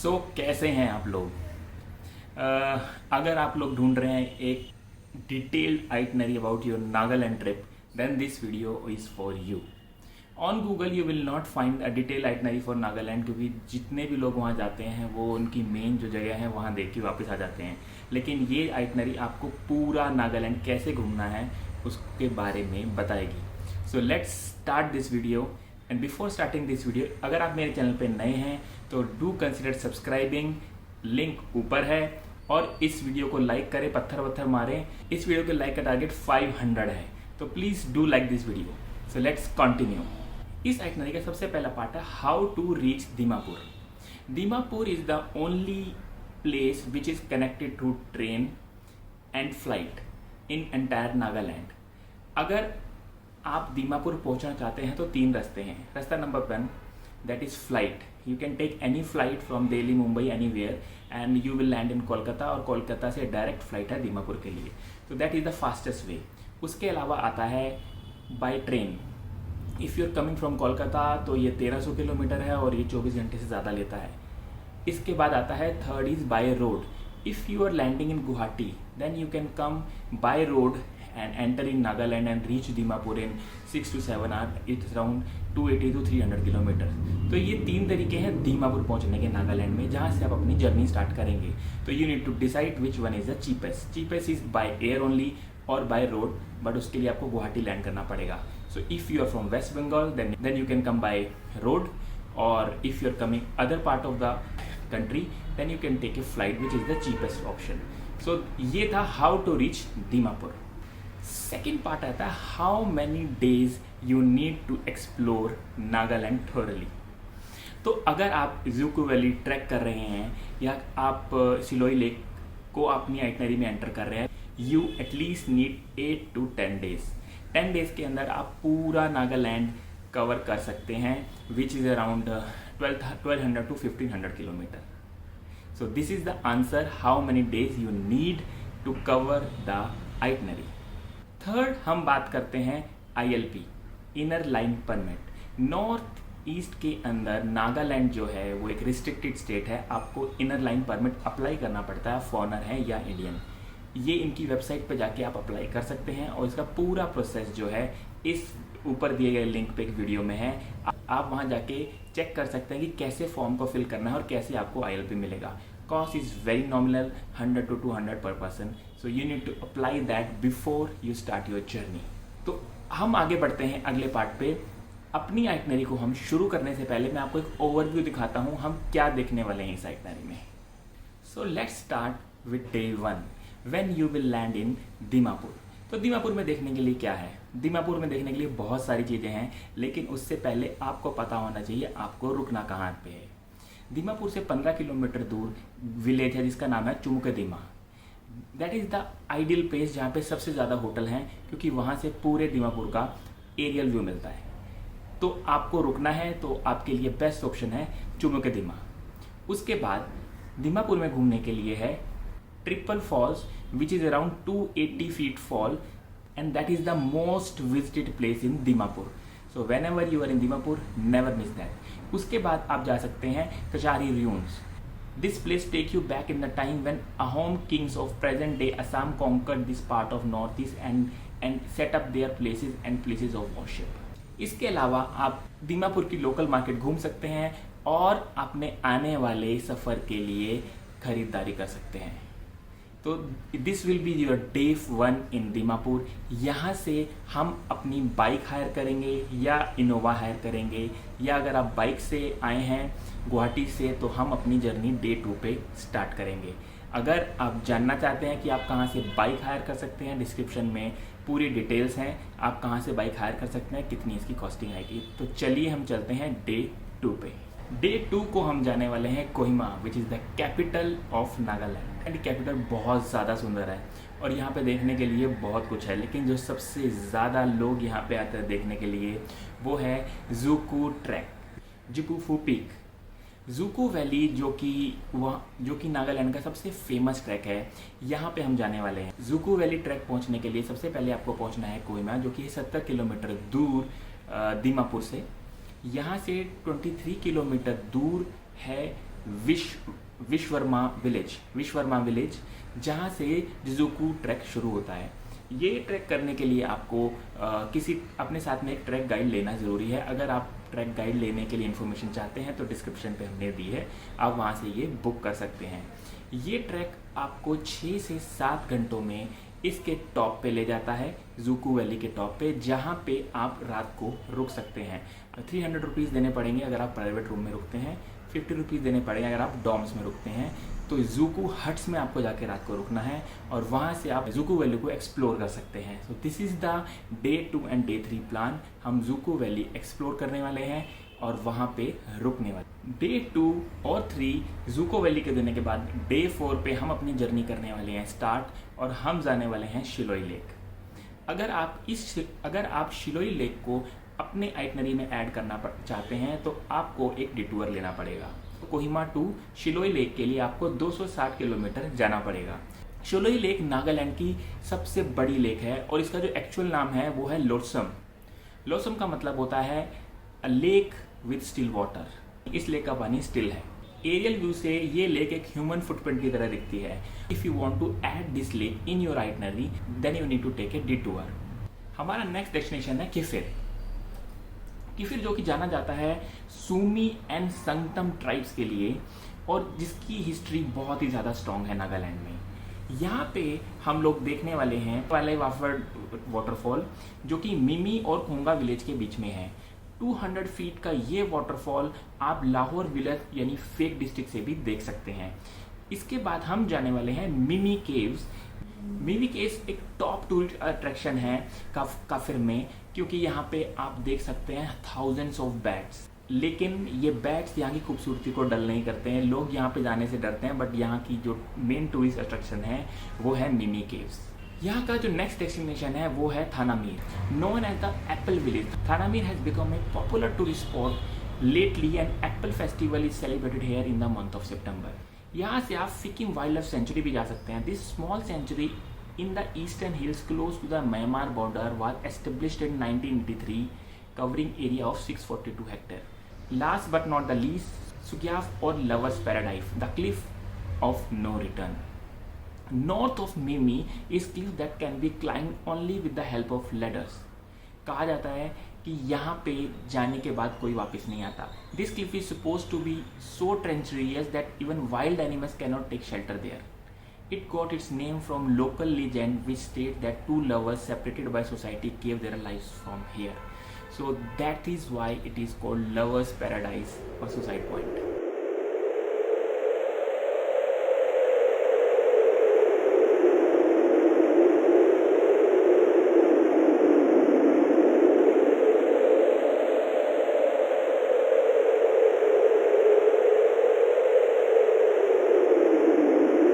कैसे हैं आप लोग? अगर आप लोग ढूंढ रहे हैं एक detailed itinerary about your Nagaland trip, then this video is for you. On Google you will not find a detail itinerary for Nagaland, क्योंकि जितने भी लोग वहाँ जाते हैं वो उनकी मेन जो जगह है वहाँ देख के वापस आ जाते हैं. लेकिन ये आइटनरी आपको पूरा नागालैंड कैसे घूमना है उसके बारे में बताएगी. So let's start this video. And before starting this video, अगर आप मेरे चैनल पे नए हैं तो डू कंसिडर सब्सक्राइबिंग. लिंक ऊपर है. और इस वीडियो को लाइक करें, पत्थर वत्थर मारें. इस वीडियो के लाइक का टारगेट 500 है, तो please do like this video. So let's continue. इस आइटनरी का सबसे पहला पार्ट है how to reach Dimapur. Dimapur is the only place which is connected to train and flight in entire Nagaland. अगर आप दीमापुर पहुंचना चाहते हैं तो 3 रास्ते हैं. रास्ता number 1, that is flight. You can take any flight from Delhi, Mumbai, anywhere and you will land in Kolkata. और कोलकाता से डायरेक्ट फ्लाइट है दीमापुर के लिए. तो that is the fastest way. उसके अलावा आता है by train. If you are coming from Kolkata तो ये 1300 किलोमीटर है और ये 24 घंटे से ज़्यादा लेता है. इसके बाद आता है third is by road. If you are landing in Guwahati then you can come by road and enter in Nagaland and reach Dimapur in 6 to 7 hours. It's around 280 to 300 kilometre. तो ये 3 तरीके हैं दीमापुर पहुंचने के नागालैंड में, जहाँ से आप अपनी जर्नी स्टार्ट करेंगे. तो you need to decide which one is the cheapest. Cheapest is by air only और बाय रोड, बट उसके लिए आपको गुवाहाटी लैंड करना पड़ेगा. So if you are from West Bengal then you can come by road, और if you are coming other part of the country then you can take a flight which is the cheapest option. So ये था how to reach Dimapur. Second part आता है how many days you need to explore Nagaland thoroughly. तो अगर आप ज़ूको valley track कर रहे हैं या आप सिलोई लेक को अपनी आइटनरी में एंटर कर रहे हैं, you at least need 8 to 10 days. 10 days के अंदर आप पूरा नागालैंड कवर कर सकते हैं, which is around 1200 to 1500 kilometre. So this is the answer, how many days you need to cover the itinerary. Third हम बात करते हैं ILP, inner line permit. North east के अंदर नागालैंड जो है वो एक रिस्ट्रिक्टेड स्टेट है. आपको इनर लाइन परमिट अप्लाई करना पड़ता है, फॉरेनर है या इंडियन. ये इनकी वेबसाइट पे जाके आप अप्लाई कर सकते हैं और इसका पूरा प्रोसेस जो है इस ऊपर दिए गए लिंक पे एक वीडियो में है. आप वहाँ जाके चेक कर सकते हैं कि कैसे फॉर्म को फिल करना है और कैसे आपको ILP मिलेगा. Cost is very nominal, 100 to 200 per person. So you need to apply that before you start your journey. तो हम आगे बढ़ते हैं अगले पार्ट पे. अपनी आइटनरी को हम शुरू करने से पहले मैं आपको एक ओवरव्यू दिखाता हूँ हम क्या देखने वाले हैं इस आइटनरी में. So let's start with day 1 when you will land इन दीमापुर. तो दीमापुर में देखने के लिए क्या है? दीमापुर में देखने के लिए बहुत सारी चीज़ें हैं, लेकिन उससे पहले आपको पता होना चाहिए आपको रुकना कहाँ पे है. दीमापुर से 15 किलोमीटर दूर विलेज है जिसका नाम है Chumukedima. That is the ideal place जहाँ पे सबसे ज़्यादा होटल हैं, क्योंकि वहाँ से पूरे दीमापुर का एरियल व्यू मिलता है. तो आपको रुकना है तो आपके लिए बेस्ट ऑप्शन है चुमुकेदीमा. उसके बाद दीमापुर में घूमने के लिए है triple falls, which is around 280 feet fall, and that is the most visited place in Dimapur. So whenever you are in Dimapur, never miss that. उसके बाद आप जा सकते हैं Kachari ruins. This place take you back in the time when Ahom kings of present day Assam conquered this part of north east and set up their places and places of worship. इसके अलावा आप दीमापुर की लोकल मार्केट घूम सकते हैं और अपने आने वाले सफ़र के लिए खरीदारी कर सकते हैं. तो this will be your day 1 इन दीमापुर. यहाँ से हम अपनी बाइक हायर करेंगे या इनोवा हायर करेंगे, या अगर आप बाइक से आए हैं गुवाहाटी से तो हम अपनी जर्नी डे 2 पे स्टार्ट करेंगे. अगर आप जानना चाहते हैं कि आप कहाँ से बाइक हायर कर सकते हैं, डिस्क्रिप्शन में पूरी डिटेल्स हैं. आप कहाँ से बाइक हायर कर सकते हैं, कितनी इसकी कॉस्टिंग आएगी. तो चलिए हम चलते हैं डे 2 पे. डे 2 को हम जाने वाले हैं कोहिमा, विच is the capital of Nagaland. And capital बहुत ज़्यादा सुंदर है और यहाँ पे देखने के लिए बहुत कुछ है, लेकिन जो सबसे ज़्यादा लोग यहाँ पे आते हैं देखने के लिए वो है ज़ूको ट्रैक, जुकुफू पीक. ज़ूको वैली जो कि नागालैंड का सबसे फेमस ट्रैक है, यहाँ पे हम जाने वाले हैं. ज़ूको वैली ट्रैक पहुँचने के लिए सबसे पहले आपको पहुँचना है कोहिमा, जो कि 70 किलोमीटर दूर दीमापुर से. यहाँ से 23 किलोमीटर दूर है विश्ववर्मा विलेज, जहाँ से जिजुकू ट्रैक शुरू होता है। ये ट्रैक करने के लिए आपको किसी अपने साथ में एक ट्रैक गाइड लेना ज़रूरी है। अगर आप ट्रैक गाइड लेने के लिए इन्फॉर्मेशन चाहते हैं तो डिस्क्रिप्शन पे हमने दी है, आप वहाँ से ये बुक कर सकते हैं। ये ट्रैक आपको 6 से 7 घंटों में इसके टॉप पे ले जाता है, ज़ुकू वैली के टॉप पे, जहाँ पे आप रात को रुक सकते हैं। 300 रुपीज़ देने पड़ेंगे अगर आप प्राइवेट रूम में रुकते हैं, 50 रुपीज़ देने पड़ेंगे अगर आप डॉर्म्स में रुकते हैं। तो ज़ुकू हट्स में आपको जाके रात को रुकना है और वहाँ से आप ज़ुकू वैली को एक्सप्लोर कर सकते हैं। सो this is the day 2 and day 3 plan. हम ज़ुकू वैली एक्सप्लोर करने वाले हैं और वहाँ पे रुकने वाले। डे 2 और 3 ज़ुकू वैली के देने के बाद डे 4 पे हम अपनी जर्नी करने वाले हैं स्टार्ट और हम जाने वाले हैं शिलोई लेक। अगर आप शिलोई लेक को अपने आइटनरी में ऐड करना चाहते हैं तो आपको एक डिटूर लेना पड़ेगा। कोहिमा टू शिलोई लेक के लिए आपको 260 किलोमीटर जाना पड़ेगा। शिलोई लेक नागालैंड की सबसे बड़ी लेक है और इसका जो एक्चुअल नाम है वो है लोसम। लोसम का मतलब होता है अ लेक विथ स्टिल वाटर। इस लेक का पानी स्टिल है। एरियल व्यू से ये लेक एक ह्यूमन फुटप्रिंट की तरह दिखती है। If you want to add this lake in your itinerary then you need to take a detour. हमारा नेक्स्ट डेस्टिनेशन है किफिर। किफिर जो कि जाना जाता है सूमी एंड संगतम ट्राइब्स के लिए और जिसकी हिस्ट्री बहुत ही ज़्यादा स्ट्रॉन्ग है नागालैंड में। यहाँ पे हम लोग देखने वाले हैं वाले वाटरफॉल, जो कि मिमी और कोंगा विलेज के बीच में है। 200 फीट का ये वाटरफॉल आप लाहौर विलेज यानी फेक डिस्ट्रिक्ट से भी देख सकते हैं। इसके बाद हम जाने वाले हैं मिमी केव्स। मिमी केव्स एक टॉप टूरिस्ट अट्रैक्शन है काफिर में, क्योंकि यहाँ पे आप देख सकते हैं थाउजेंड्स ऑफ बैट्स। लेकिन ये बैट्स यहाँ की खूबसूरती को डल नहीं करते हैं। लोग यहाँ पे जाने से डरते हैं, बट यहाँ की जो मेन टूरिस्ट अट्रैक्शन है वो है मिमी केव्स। यहाँ का जो नेक्स्ट डेस्टिनेशन है वो है Thanamir, known as the apple village. Thanamir has become a popular tourist spot lately and apple festival is celebrated here in the month of September. यहाँ से आप सिक्किम वाइल्ड लाइफ सेंचुरी भी जा सकते हैं। This small sanctuary in the eastern hills close to the Myanmar border was established in 1983, covering area of 642 hectares. Last but not the least, Sugyaf or Lover's Paradise, the cliff of no return. North of Mimi is cliff that can be climbed only with the help of ladders. कहा जाता है कि यहाँ पे जाने के बाद कोई वापस नहीं आता। This cliff is supposed to be so treacherous that even wild animals cannot take shelter there. It got its name from local legend which states that two lovers separated by society gave their lives from here. So that is why it is called Lover's Paradise or Suicide Point.